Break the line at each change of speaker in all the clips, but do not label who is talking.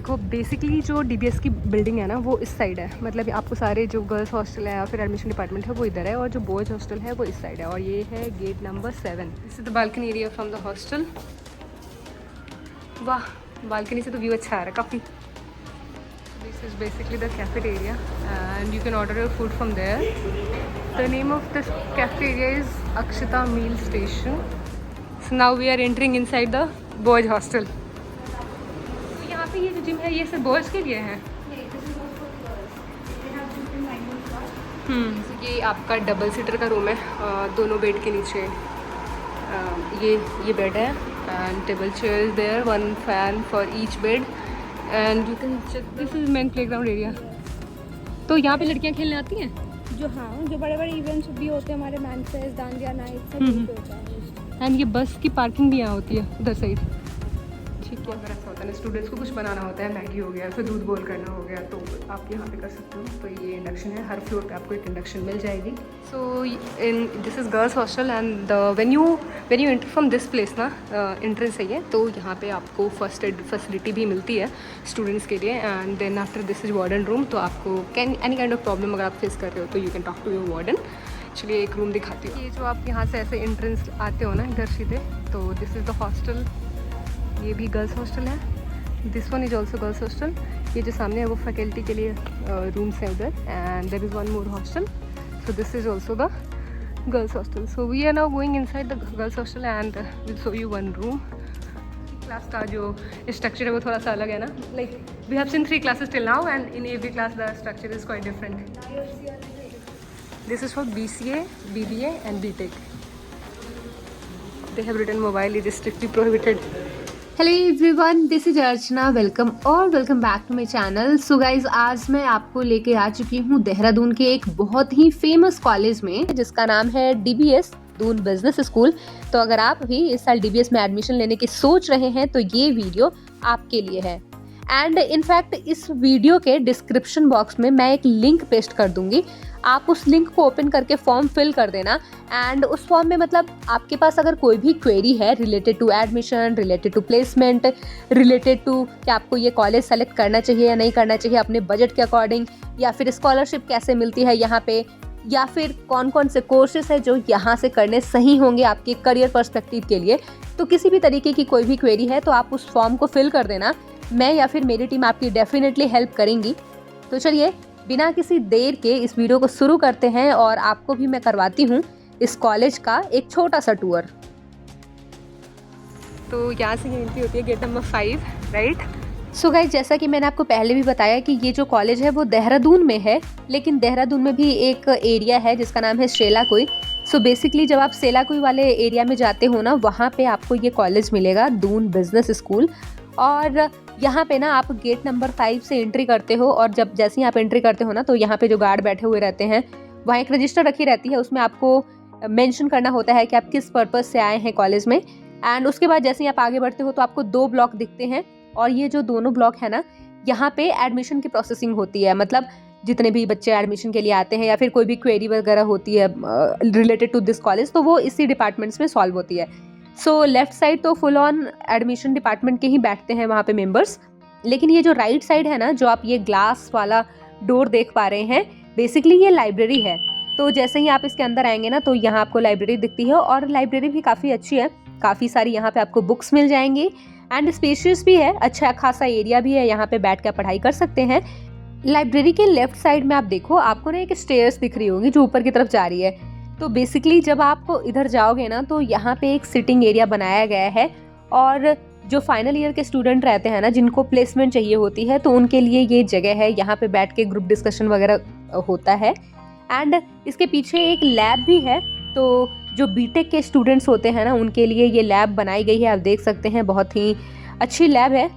देखो बेसिकली जो DBS की बिल्डिंग है ना वो इस साइड है, मतलब आपको सारे जो गर्ल्स हॉस्टल है या फिर एडमिशन डिपार्टमेंट है वो इधर है, और जो बॉयज़ हॉस्टल है वो इस साइड है, और ये है gate number 7। This is the balcony area from the hostel. वाह, बालकनी से तो व्यू अच्छा आ रहा है काफ़ी। This is basically the cafeteria and you can order your food from there. The name of this cafeteria is Akshata meal station. So now we are entering inside the boys hostel. तो यहाँ पे ये जो जिम है ये सिर्फ boys के लिए है। ये आपका डबल सीटर का रूम है, दोनों बेड के नीचे ये बेड है and table chair is there, one fan for each bed and you can check this is main playground area. तो यहाँ पे लड़कियाँ खेलने आती हैं
जो बड़े बड़े इवेंट्स भी होते हैं हमारे मैनफेस्ट, दांडिया नाइट सब यहीं पे होता है।
एंड ये बस की पार्किंग भी यहाँ होती है उधर साइड। ठीक है, अगर ऐसा होता है ना स्टूडेंट्स को कुछ बनाना होता है, मैगी हो गया फिर दूध बॉईल करना हो गया, तो आप यहाँ पे कर सकते हो। तो ये इंडक्शन है, हर फ्लोर पे आपको एक इंडक्शन मिल जाएगी। So in this is girls hostel and when you enter from this place ना, एंट्रेंस है ये, तो यहाँ पे आपको फर्स्ट एड फैसिलिटी भी मिलती है स्टूडेंट्स के लिए। And then after this is warden room, तो आपको एनी काइंड ऑफ प्रॉब्लम अगर आप फेस कर रहे हो तो you can talk to your warden. चलिए एक रूम दिखाती हूँ। ये जो आप यहाँ से ऐसे एंट्रेंस आते हो ना इधर सीधे, तो दिस इज़ द हॉस्टल। ये भी गर्ल्स हॉस्टल है, this one is also girls hostel. ये जो सामने है वो फैकल्टी के लिए रूम्स हैं उधर, and there is one more hostel, so this is also the girls hostel. So we are now going inside the girls hostel and will show you one room. Class का जो structure है वो थोड़ा सा अलग है ना, like we have seen 3 classes till now and in every class the structure is quite different. This is for BCA, BBA and BTech. They have written mobile is strictly prohibited.
Hello everyone, this is Archana. Welcome back to my channel. So guys, आज मैं आपको लेके आ चुकी हूँ देहरादून के एक बहुत ही famous college में जिसका नाम है DBS दून बिजनेस स्कूल। तो अगर आप भी इस साल DBS में एडमिशन लेने की सोच रहे हैं तो ये वीडियो आपके लिए है। एंड इनफैक्ट इस वीडियो के डिस्क्रिप्शन बॉक्स में मैं एक लिंक पेस्ट कर दूंगी, आप उस लिंक को ओपन करके फॉर्म फिल कर देना। एंड उस फॉर्म में मतलब आपके पास अगर कोई भी क्वेरी है related to admission, related to placement, related to कि आपको ये कॉलेज सेलेक्ट करना चाहिए या नहीं करना चाहिए अपने बजट के अकॉर्डिंग, या फिर स्कॉलरशिप कैसे मिलती है यहाँ पे, या फिर कौन कौन से कोर्सेज है जो यहाँ से करने सही होंगे आपके करियर पर्सपेक्टिव के लिए, तो किसी भी तरीके की कोई भी क्वेरी है तो आप उस फॉर्म को फिल कर देना। मैं या फिर मेरी टीम आपकी डेफिनेटली हेल्प करेंगी। तो चलिए बिना किसी देर के इस वीडियो को शुरू करते हैं और आपको भी मैं करवाती हूँ इस कॉलेज का एक छोटा सा टूर।
तो यहाँ से ये एंट्री होती है gate number 5, right.
So guys, जैसा कि मैंने आपको पहले भी बताया कि ये जो कॉलेज है वो देहरादून में है, लेकिन देहरादून में भी एक एरिया है जिसका नाम है सेलाकुई। सो बेसिकली जब आप सेलाकुई वाले एरिया में जाते हो ना, वहाँ पे आपको ये कॉलेज मिलेगा, दून बिजनेस स्कूल। और यहाँ पे ना आप गेट नंबर 5 से एंट्री करते हो, और जब जैसे ही आप एंट्री करते हो ना, तो यहाँ पे जो गार्ड बैठे हुए रहते हैं वहाँ एक रजिस्टर रखी रहती है, उसमें आपको मेंशन करना होता है कि आप किस पर्पज़ से आए हैं कॉलेज में। एंड उसके बाद जैसे ही आप आगे बढ़ते हो तो आपको 2 ब्लॉक दिखते हैं, और ये जो दोनों ब्लॉक है ना, यहाँ पे एडमिशन की प्रोसेसिंग होती है। मतलब जितने भी बच्चे एडमिशन के लिए आते हैं या फिर कोई भी क्वेरी वगैरह होती है रिलेटेड टू दिस कॉलेज, तो वो इसी डिपार्टमेंट्स में सॉल्व होती है। सो लेफ्ट साइड तो फुल ऑन एडमिशन डिपार्टमेंट के ही बैठते हैं वहाँ पे मेंबर्स, लेकिन ये जो राइट साइड है ना, जो आप ये ग्लास वाला डोर देख पा रहे हैं, बेसिकली ये लाइब्रेरी है। तो जैसे ही आप इसके अंदर आएंगे ना, तो यहाँ आपको लाइब्रेरी दिखती है, और लाइब्रेरी भी काफ़ी अच्छी है, काफ़ी सारी यहाँ पे आपको बुक्स मिल जाएंगी एंड स्पेशियस भी है, अच्छा खासा एरिया भी है, यहाँ पे बैठ कर पढ़ाई कर सकते हैं। लाइब्रेरी के लेफ्ट साइड में आप देखो, आपको ना एक स्टेयर्स दिख रही होगी जो ऊपर की तरफ जा रही है। तो बेसिकली जब आप इधर जाओगे ना, तो यहाँ पे एक सिटिंग एरिया बनाया गया है, और जो फाइनल ईयर के स्टूडेंट रहते हैं ना, जिनको प्लेसमेंट चाहिए होती है, तो उनके लिए ये जगह है, यहाँ पे बैठ के ग्रुप डिस्कशन वगैरह होता है। एंड इसके पीछे एक लैब भी है, तो जो बीटेक के स्टूडेंट्स होते हैं ना, उनके लिए ये लैब बनाई गई है, आप देख सकते हैं, बहुत ही अच्छी लैब है।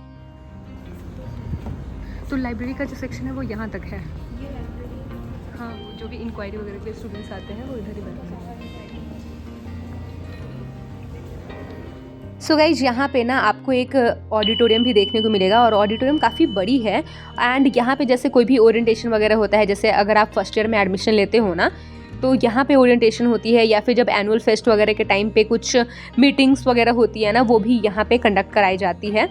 तो लाइब्रेरी का जो सेक्शन है वो यहाँ तक है। हाँ, जो भी इंक्वायरी वगैरह के स्टूडेंट्स आते हैं वो इधर ही बैठते हैं।
सो गाइज, यहाँ पे ना आपको एक ऑडिटोरियम भी देखने को मिलेगा, और ऑडिटोरियम काफ़ी बड़ी है। एंड यहाँ पे जैसे कोई भी ओरिएंटेशन वगैरह होता है, जैसे अगर आप फर्स्ट ईयर में एडमिशन लेते हो ना, तो यहाँ पे ओरिएंटेशन होती है, या फिर जब एनुअल फेस्ट वगैरह के टाइम पे कुछ मीटिंग्स वगैरह होती है ना, वो भी यहाँ पे कंडक्ट कराई जाती है।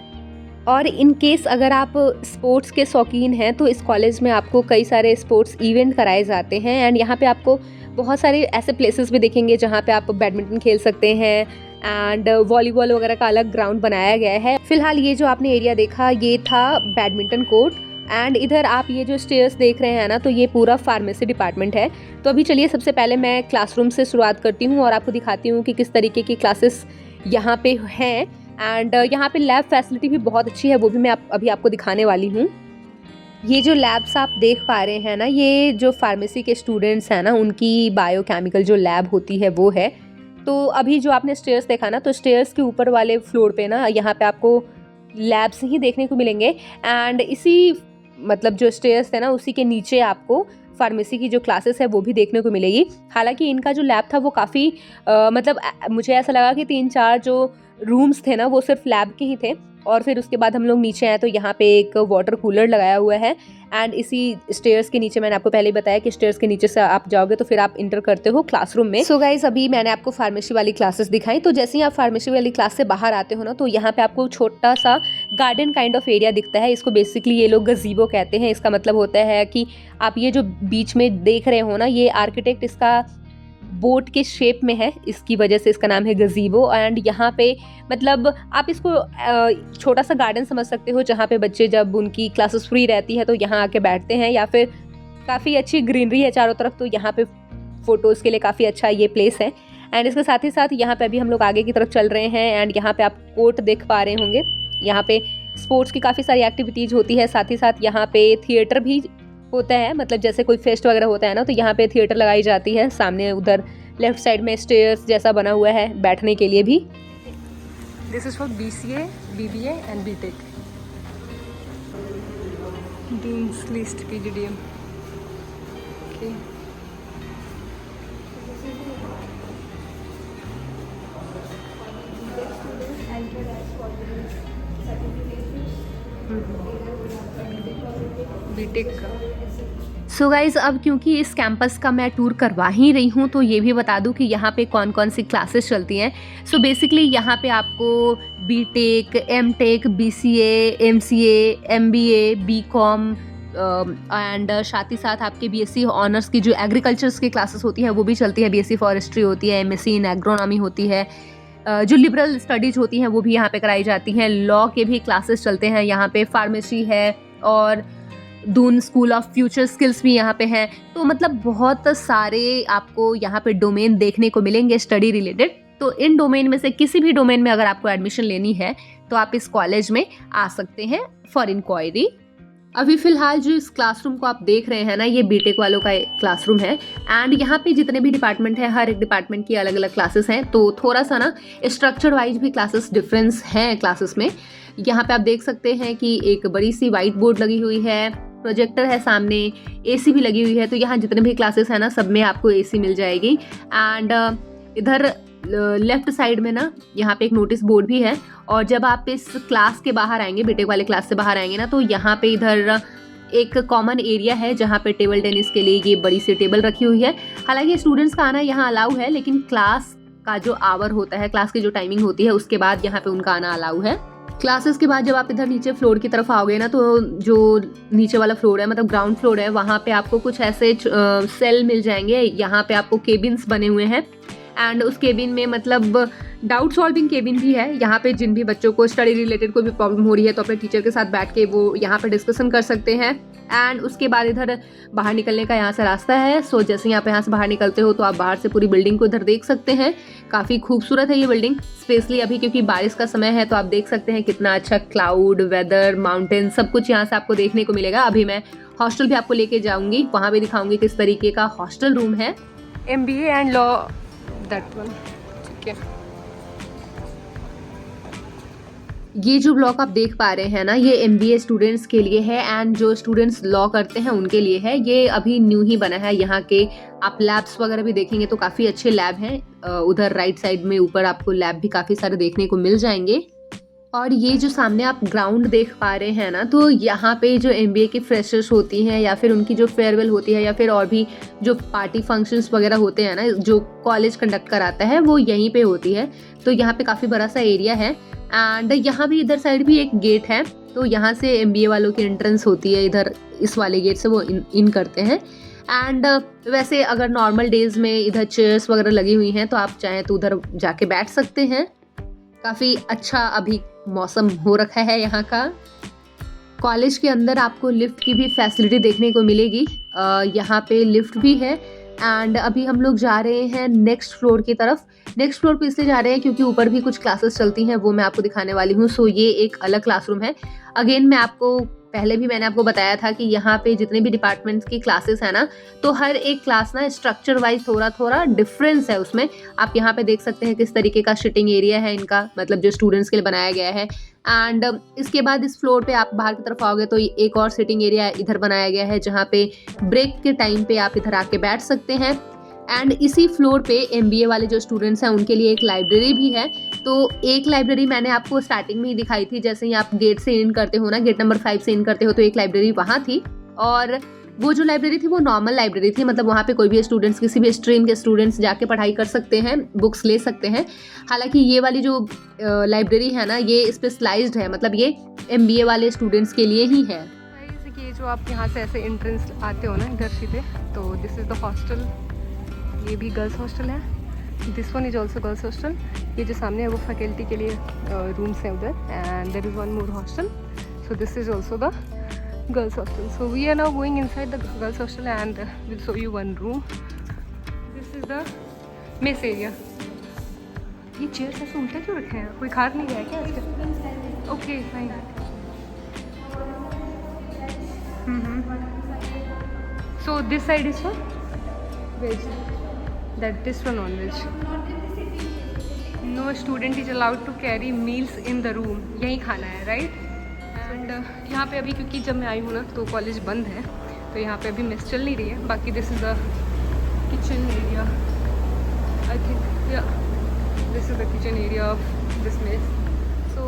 और इन केस अगर आप स्पोर्ट्स के शौकीन हैं तो इस कॉलेज में आपको कई सारे स्पोर्ट्स इवेंट कराए जाते हैं एंड यहाँ पे आपको बहुत सारे ऐसे प्लेसेस भी देखेंगे जहाँ पे आप बैडमिंटन खेल सकते हैं एंड वॉलीबॉल वगैरह का अलग ग्राउंड बनाया गया है। फिलहाल ये जो आपने एरिया देखा ये था बैडमिंटन कोर्ट एंड इधर आप ये जो स्टेयर्स देख रहे हैं ना, तो ये पूरा फार्मेसी डिपार्टमेंट है। तो अभी चलिए सबसे पहले मैं क्लासरूम से शुरुआत करती हूँ और आपको दिखाती हूँ कि किस तरीके की क्लासेस यहाँ पे हैं एंड यहाँ पे लैब फैसिलिटी भी बहुत अच्छी है, वो भी मैं अभी आपको दिखाने वाली हूँ। ये जो लैब्स आप देख पा रहे हैं ना, ये जो फार्मेसी के स्टूडेंट्स हैं ना उनकी बायोकेमिकल जो लैब होती है वो है। तो अभी जो आपने स्टेयर्स देखा ना, तो स्टेयर्स के ऊपर वाले फ्लोर पे ना यहाँ पे आपको लैब्स ही देखने को मिलेंगे एंड इसी मतलब जो स्टेयर्स थे ना उसी के नीचे आपको फार्मेसी की जो क्लासेस है वो भी देखने को मिलेगी। हालांकि इनका जो लैब था वो काफ़ी मतलब मुझे ऐसा लगा कि 3-4 जो रूम्स थे ना वो सिर्फ लैब के ही थे और फिर उसके बाद हम लोग नीचे आए तो यहाँ पे एक वाटर कूलर लगाया हुआ है एंड इसी स्टेयर्स के नीचे मैंने आपको पहले ही बताया कि स्टेयर्स के नीचे से आप जाओगे तो फिर आप इंटर करते हो क्लासरूम में। सो गाइज अभी मैंने आपको फार्मेसी वाली क्लासेस दिखाई, तो जैसे ही आप फार्मेसी वाली क्लास से बाहर आते हो ना तो यहाँ पे आपको छोटा सा गार्डन काइंड ऑफ एरिया दिखता है। इसको बेसिकली ये लोग गजीबो कहते हैं। इसका मतलब होता है कि आप ये जो बीच में देख रहे हो ना, ये आर्किटेक्ट इसका बोट के शेप में है, इसकी वजह से इसका नाम है गजीबो। एंड यहाँ पे मतलब आप इसको छोटा सा गार्डन समझ सकते हो जहाँ पे बच्चे जब उनकी क्लासेस फ्री रहती है तो यहाँ आके बैठते हैं, या फिर काफ़ी अच्छी ग्रीनरी है चारों तरफ तो यहाँ पे फ़ोटोज़ के लिए काफ़ी अच्छा ये प्लेस है। एंड इसके साथ ही साथ यहाँ पे अभी हम लोग आगे की तरफ चल रहे हैं एंड यहाँ पे आप कोर्ट देख पा रहे होंगे। यहाँ पे स्पोर्ट्स की काफ़ी सारी एक्टिविटीज़ होती है, साथ ही साथ यहाँ पे थिएटर भी होता है। मतलब जैसे कोई फेस्ट वगैरह होता है ना तो यहाँ पे थिएटर लगाई जाती है। सामने उधर लेफ्ट साइड में स्टेयर्स जैसा बना हुआ है बैठने के लिए भी।
This is for BCA, BBA and BTech। Deans list PGDM। Okay, BTech का।
सो गाइज अब क्योंकि इस कैंपस का मैं टूर करवा ही रही हूँ तो ये भी बता दूँ कि यहाँ पे कौन कौन सी क्लासेस चलती हैं। सो बेसिकली यहाँ पे आपको BTech, MTech, BCA, MCA, MBA, BCom and साथ ही साथ आपके BSc ऑनर्स की जो एग्रीकल्चर्स की क्लासेस होती हैं वो भी चलती है। BSc फॉरेस्ट्री होती है, MSc इन एग्रोनॉमी होती है, जो लिबरल स्टडीज़ होती हैं वो भी यहाँ पे कराई जाती हैं। लॉ के भी क्लासेस चलते हैं यहाँ पे, फार्मेसी है और Doon school of future skills भी यहाँ पे हैं। तो मतलब बहुत सारे आपको यहाँ पे डोमेन देखने को मिलेंगे स्टडी रिलेटेड। तो इन डोमेन में से किसी भी डोमेन में अगर आपको एडमिशन लेनी है तो आप इस कॉलेज में आ सकते हैं फॉर इंक्वायरी। अभी फिलहाल जो इस क्लासरूम को आप देख रहे हैं ना, ये BTech वालों का क्लासरूम है एंड यहाँ पे जितने भी डिपार्टमेंट हैं हर एक डिपार्टमेंट की अलग अलग क्लासेस हैं। तो थोड़ा सा ना स्ट्रक्चर वाइज भी क्लासेस डिफरेंस हैं क्लासेस में। यहाँ पे आप देख सकते हैं कि एक बड़ी सी वाइट बोर्ड लगी हुई है, प्रोजेक्टर है सामने, AC भी लगी हुई है। तो यहाँ जितने भी क्लासेस हैं ना सब में आपको AC मिल जाएगी। एंड इधर लेफ्ट साइड में ना यहाँ पे एक नोटिस बोर्ड भी है और जब आप इस क्लास के बाहर आएंगे, BTech वाले क्लास से बाहर आएंगे ना, तो यहाँ पे इधर एक कॉमन एरिया है जहाँ पे टेबल टेनिस के लिए ये बड़ी सी टेबल रखी हुई है। हालांकि स्टूडेंट्स का आना यहाँ अलाउ है, लेकिन क्लास का जो आवर होता है, क्लास की जो टाइमिंग होती है उसके बाद यहाँ पे उनका आना अलाउ है। क्लासेस के बाद जब आप इधर नीचे फ्लोर की तरफ आओगे ना, तो जो नीचे वाला फ्लोर है मतलब ग्राउंड फ्लोर है, वहाँ पे आपको कुछ ऐसे सेल मिल जाएंगे। यहाँ पे आपको केबिन्स बने हुए हैं एंड उस केबिन में मतलब डाउट सॉल्विंग केबिन भी है। यहाँ पे जिन भी बच्चों को स्टडी रिलेटेड कोई भी प्रॉब्लम हो रही है तो अपने टीचर के साथ बैठ के वो यहाँ पे डिस्कशन कर सकते हैं। एंड उसके बाद इधर बाहर निकलने का यहाँ से रास्ता है। सो जैसे ही आप यहाँ से बाहर निकलते हो तो आप बाहर से पूरी बिल्डिंग को इधर देख सकते हैं। काफ़ी खूबसूरत है ये बिल्डिंग, स्पेशली अभी क्योंकि बारिश का समय है तो आप देख सकते हैं कितना अच्छा क्लाउड, वेदर, माउंटेन सब कुछ यहाँ से आपको देखने को मिलेगा। अभी मैं हॉस्टल भी आपको लेके जाऊँगी, वहाँ भी दिखाऊँगी किस तरीके का हॉस्टल रूम है।
MBA and law that one. ठीक है,
ये जो ब्लॉक आप देख पा रहे हैं ना, ये MBA स्टूडेंट्स के लिए है एंड जो स्टूडेंट्स लॉ करते हैं उनके लिए है। ये अभी न्यू ही बना है। यहाँ के आप लैब्स वगैरह भी देखेंगे तो काफ़ी अच्छे लैब हैं। उधर राइट साइड में ऊपर आपको लैब भी काफ़ी सारे देखने को मिल जाएंगे। और ये जो सामने आप ग्राउंड देख पा रहे हैं ना, तो यहाँ पे जो MBA की फ्रेशर्स होती हैं या फिर उनकी जो फेयरवेल होती है या फिर और भी जो पार्टी फंक्शंस वगैरह होते हैं ना, जो कॉलेज कंडक्ट कराता है, वो यहीं पे होती है। तो यहाँ पे काफ़ी बड़ा सा एरिया है एंड यहाँ भी इधर साइड भी एक गेट है, तो यहाँ से MBA वालों की एंट्रेंस होती है, इधर इस वाले गेट से वो इन करते हैं। एंड वैसे अगर नॉर्मल डेज में इधर चेयर्स वगैरह लगी हुई हैं तो आप चाहें तो उधर जाके बैठ सकते हैं। काफ़ी अच्छा अभी मौसम हो रखा है यहाँ का। कॉलेज के अंदर आपको लिफ्ट की भी फैसिलिटी देखने को मिलेगी। यहाँ पे लिफ्ट भी है एंड अभी हम लोग जा रहे हैं नेक्स्ट फ्लोर की तरफ। नेक्स्ट फ्लोर पे इसलिए जा रहे हैं क्योंकि ऊपर भी कुछ क्लासेस चलती हैं, वो मैं आपको दिखाने वाली हूँ। सो ये एक अलग क्लासरूम है। अगेन मैंने आपको बताया था कि यहाँ पे जितने भी डिपार्टमेंट्स की क्लासेस है ना, तो हर एक क्लास ना स्ट्रक्चर वाइज थोड़ा डिफरेंस है उसमें। आप यहाँ पे देख सकते हैं किस तरीके का सिटिंग एरिया है इनका, मतलब जो स्टूडेंट्स के लिए बनाया गया है। एंड इसके बाद इस फ्लोर पे आप बाहर की तरफ आओगे तो एक और सिटिंग एरिया इधर बनाया गया है, जहाँ पे ब्रेक के टाइम पे आप इधर आके बैठ सकते हैं। एंड इसी फ्लोर पे MBA वाले जो स्टूडेंट्स हैं उनके लिए एक लाइब्रेरी भी है। तो एक लाइब्रेरी मैंने आपको स्टार्टिंग में ही दिखाई थी, जैसे ही आप गेट से इन करते हो ना, गेट नंबर 5 से इन करते हो, तो एक लाइब्रेरी वहाँ थी। और वो जो लाइब्रेरी थी वो नॉर्मल लाइब्रेरी थी, मतलब वहाँ पे कोई भी स्टूडेंट्स, किसी भी स्ट्रीम के स्टूडेंट्स जाके पढ़ाई कर सकते हैं, बुक्स ले सकते हैं। हालांकि ये वाली जो लाइब्रेरी है ना, ये स्पेशलाइज्ड है, मतलब ये MBA वाले स्टूडेंट्स के लिए ही है।
ये जो आप यहाँ से ऐसे एंट्रेंस आते हो ना इधर सीधे, तो दिस इज़ द हॉस्टल। ये भी गर्ल्स हॉस्टल है। This one is also girls hostel. ये जो सामने है वो फैकल्टी के लिए रूम्स हैं उधर, and there is one more hostel. So this is also the girls hostel. So we are now going inside the girls hostel and will show you one room. This is the mess area. ये chairs ऐसे उल्टा क्यों रखे हैं? कोई खाट नहीं गया क्या आजकल? Okay fine. So this side is for veg, that this one non-veg. No student is allowed to carry meals in the room. यहीं खाना है, राइट? एंड यहाँ पे अभी क्योंकि जब मैं आई हूँ ना तो कॉलेज बंद है, तो यहाँ पे अभी मेस चल नहीं रही है। बाकी this is the kitchen area, I think, या this is the kitchen area of this mess. So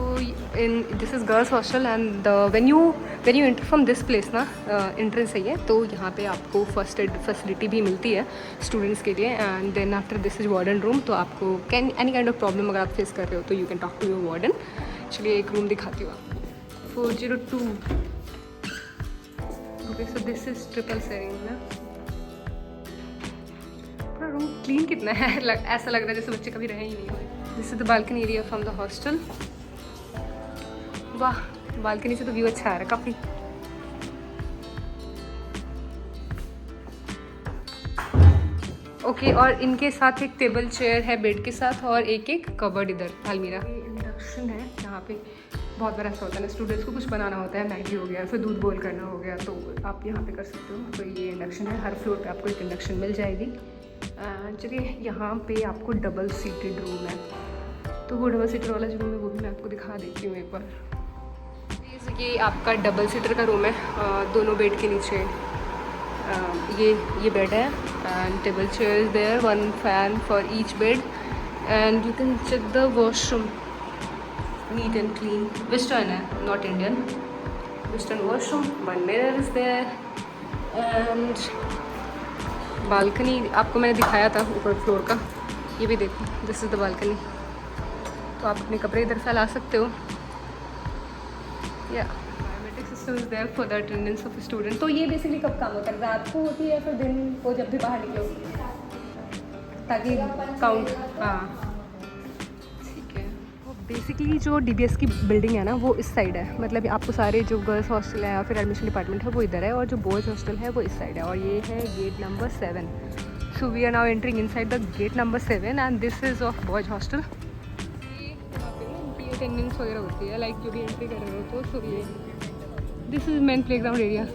this is girls hostel and when you enter from this place ना, entrance है ये, तो यहाँ पे आपको फर्स्ट एड फैसिलिटी भी मिलती है स्टूडेंट्स के लिए। And then after this is warden room. तो आपको एनी काइंड ऑफ प्रॉब्लम अगर आप फेस कर रहे हो तो you can talk to your warden. चलिए एक रूम दिखाती हूँ। 402। Okay, so this is triple sharing ना। पूरा रूम क्लीन कितना है, ऐसा लग रहा है जैसे बच्चे कभी रहे ही नहीं हुए। This is the balcony area from the hostel. वाह, बालकनी से तो व्यू अच्छा आ रहा है काफ़ी। ओके, और इनके साथ एक टेबल चेयर है बेड के साथ, और एक कबर्ड इधर अलमीरा। इंडक्शन है यहाँ पे। बहुत बार ऐसा होता है ना, स्टूडेंट्स को कुछ बनाना होता है, मैगी हो गया, फिर दूध बॉईल करना हो गया, तो आप यहाँ पे कर सकते हो। तो ये इंडक्शन है, हर फ्लोर पे आपको एक इंडक्शन मिल जाएगी। चलिए, यहाँ पे आपको डबल सीटेड रूम है, तो वो डबल सीटर वाला जो रूम है वो भी मैं आपको दिखा देती हूँ एक बार। ये आपका डबल सीटर का रूम है, दोनों बेड के नीचे ये बेड है and table chair is there, one fan for each bed and you can check the washroom, neat and clean. Western है, not Indian. Western washroom, one mirror is there and balcony आपको मैंने दिखाया था ऊपर floor का, ये भी देखो, दिस इज़ द बालकनी। तो आप अपने कपड़े इधर फैला सकते हो। या biometric system is there for the attendance of student. तो ये बेसिकली कब काम होता है? रात को होती है, फिर दिन को जब भी बाहर निकलो, ताकि काउंट। हाँ, ठीक है। बेसिकली जो DBS की बिल्डिंग है ना, वो इस साइड है, मतलब आपको सारे जो गर्ल्स हॉस्टल है या फिर एडमिशन डिपार्टमेंट है वो इधर है, और जो बॉयज़ हॉस्टल है वो इस साइड है, और ये है gate number 7। So we are now entering inside the gate number 7 and this is of boys hostel. Attendance वगैरह होती है, लाइक जो भी एंट्री कर रहे हो तो ये this is main playground area.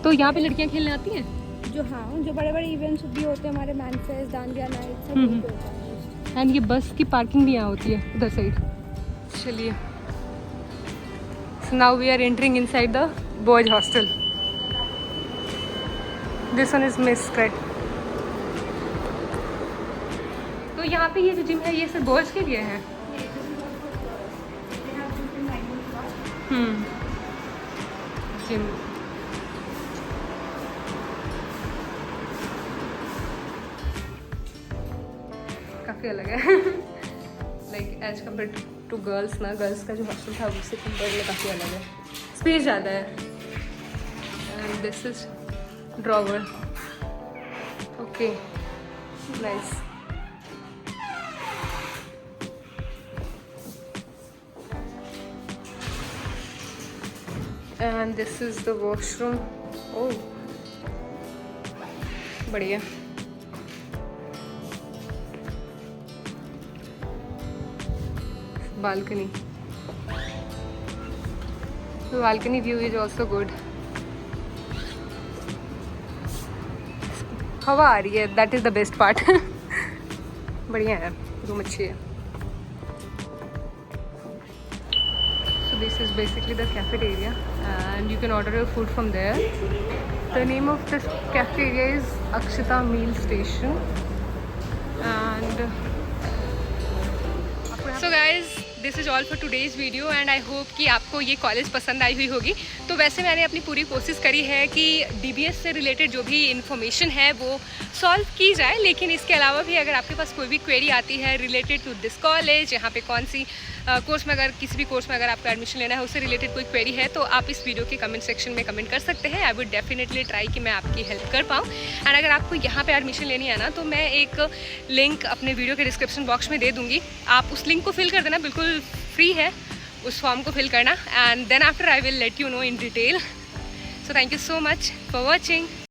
तो यहाँ पे लड़कियाँ खेलने आती हैं?
जो जो बड़े बड़े इवेंट्स भी होते हैं हमारे, मैनफेस्ट, दांडिया नाइट, सब यहीं पे होता है।
एंड ये बस की पार्किंग भी यहाँ होती है उधर साइड। चलिए, so now we are entering inside the boys hostel. This one is miss crate. तो यहाँ पे ये जो जिम है ये सिर्फ बॉयज़ के लिए है। जिम काफ़ी अलग है like as compare to girls ना, गर्ल्स का जो हॉस्टल था उससे कंपेयर में काफ़ी अलग है, स्पेस ज़्यादा है। And this is drawer, okay nice. And this is the washroom, oh बढ़िया। balcony, the balcony view is also good। हवा आ रही है, that is the best part। बढ़िया है, रूम अच्छी है। So this is basically the cafeteria and you can order your food from there। The name of this cafeteria is Akshita Meal Station and so guys this is all for today's video and I hope कि आपको ये college पसंद आई हुई होगी। तो वैसे मैंने अपनी पूरी कोशिश करी है कि DBS से रिलेटेड जो भी इन्फॉर्मेशन है वो सॉल्व की जाए, लेकिन इसके अलावा भी अगर आपके पास कोई भी क्वेरी आती है रिलेटेड टू दिस कॉलेज, यहाँ पे कौन सी कोर्स में, अगर किसी भी कोर्स में अगर आपका एडमिशन लेना है उससे रिलेटेड कोई क्वेरी है तो आप इस वीडियो के कमेंट सेक्शन में कमेंट कर सकते हैं। आई वुड डेफिनेटली ट्राई कि मैं आपकी हेल्प कर पाऊँ। एंड अगर आपको यहाँ पे एडमिशन लेनी है ना तो मैं एक लिंक अपने वीडियो के डिस्क्रिप्शन बॉक्स में दे दूँगी, आप उस लिंक को फिल कर देना, बिल्कुल फ्री है उस फॉर्म को फिल करना। And then after I will let you know in detail. So thank you so much for watching.